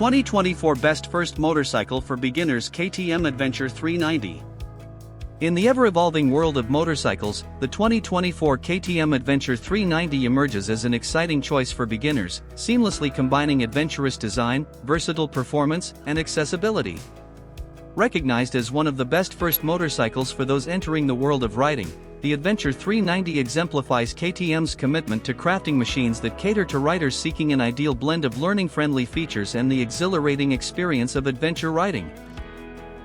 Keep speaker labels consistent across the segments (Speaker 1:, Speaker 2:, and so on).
Speaker 1: 2024 Best First Motorcycle for Beginners KTM Adventure 390. In the ever-evolving world of motorcycles, the 2024 KTM Adventure 390 emerges as an exciting choice for beginners, seamlessly combining adventurous design, versatile performance, and accessibility. Recognized as one of the best first motorcycles for those entering the world of riding, the Adventure 390 exemplifies KTM's commitment to crafting machines that cater to riders seeking an ideal blend of learning-friendly features and the exhilarating experience of adventure riding.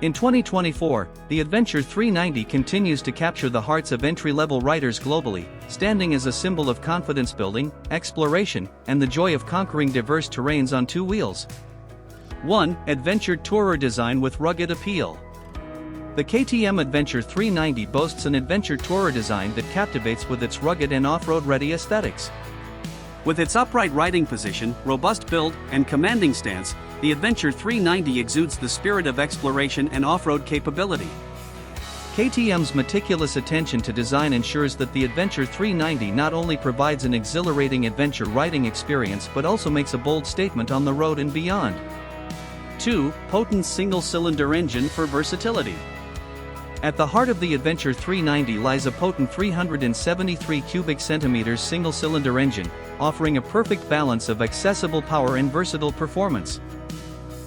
Speaker 1: In 2024, the Adventure 390 continues to capture the hearts of entry-level riders globally, standing as a symbol of confidence building, exploration, and the joy of conquering diverse terrains on two wheels. 1. Adventure Tourer design with rugged appeal. The KTM Adventure 390 boasts an adventure tourer design that captivates with its rugged and off-road ready aesthetics. With its upright riding position, robust build, and commanding stance, the Adventure 390 exudes the spirit of exploration and off-road capability. KTM's meticulous attention to design ensures that the Adventure 390 not only provides an exhilarating adventure riding experience but also makes a bold statement on the road and beyond. 2. Potent single-cylinder engine for versatility. At the heart of the Adventure 390 lies a potent 373 cubic centimeters single-cylinder engine, offering a perfect balance of accessible power and versatile performance.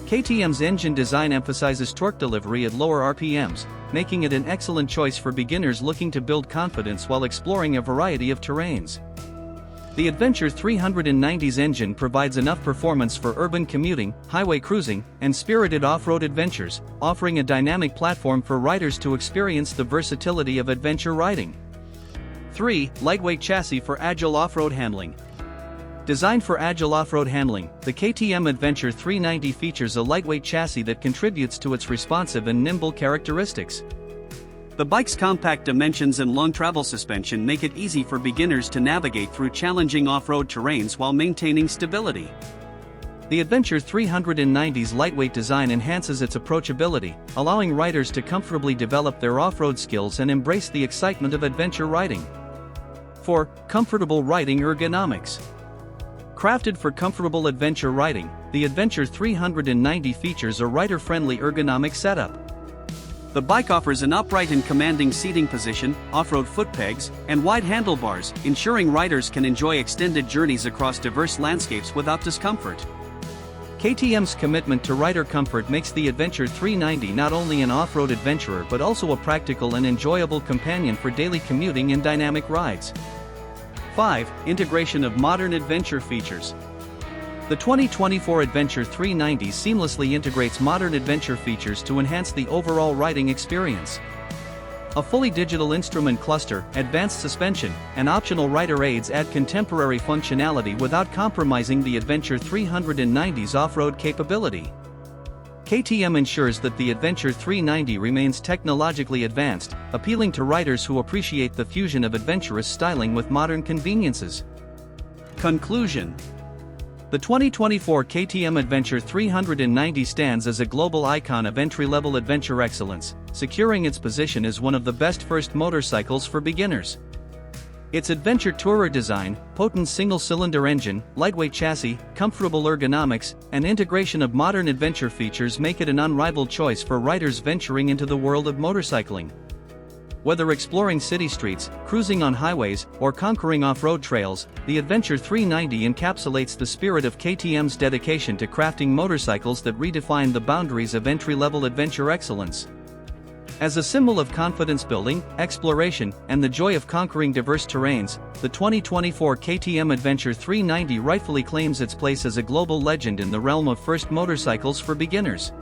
Speaker 1: KTM's engine design emphasizes torque delivery at lower RPMs, making it an excellent choice for beginners looking to build confidence while exploring a variety of terrains. The Adventure 390's engine provides enough performance for urban commuting, highway cruising, and spirited off-road adventures, offering a dynamic platform for riders to experience the versatility of adventure riding. 3. Lightweight chassis for agile off-road handling. Designed for agile off-road handling, the KTM Adventure 390 features a lightweight chassis that contributes to its responsive and nimble characteristics. The bike's compact dimensions and long travel suspension make it easy for beginners to navigate through challenging off-road terrains while maintaining stability. The Adventure 390's lightweight design enhances its approachability, allowing riders to comfortably develop their off-road skills and embrace the excitement of adventure riding. 4. Comfortable riding ergonomics. Crafted for comfortable adventure riding, the Adventure 390 features a rider-friendly ergonomic setup. The bike offers an upright and commanding seating position, off-road foot pegs, and wide handlebars, ensuring riders can enjoy extended journeys across diverse landscapes without discomfort. KTM's commitment to rider comfort makes the Adventure 390 not only an off-road adventurer but also a practical and enjoyable companion for daily commuting and dynamic rides. 5. Integration of modern adventure features. The 2024 Adventure 390 seamlessly integrates modern adventure features to enhance the overall riding experience. A fully digital instrument cluster, advanced suspension, and optional rider aids add contemporary functionality without compromising the Adventure 390's off-road capability. KTM ensures that the Adventure 390 remains technologically advanced, appealing to riders who appreciate the fusion of adventurous styling with modern conveniences. Conclusion. The 2024 KTM Adventure 390 stands as a global icon of entry-level adventure excellence, securing its position as one of the best first motorcycles for beginners. Its adventure tourer design, potent single-cylinder engine, lightweight chassis, comfortable ergonomics, and integration of modern adventure features make it an unrivaled choice for riders venturing into the world of motorcycling. Whether exploring city streets, cruising on highways, or conquering off-road trails, the Adventure 390 encapsulates the spirit of KTM's dedication to crafting motorcycles that redefine the boundaries of entry-level adventure excellence. As a symbol of confidence building, exploration, and the joy of conquering diverse terrains, the 2024 KTM Adventure 390 rightfully claims its place as a global legend in the realm of first motorcycles for beginners.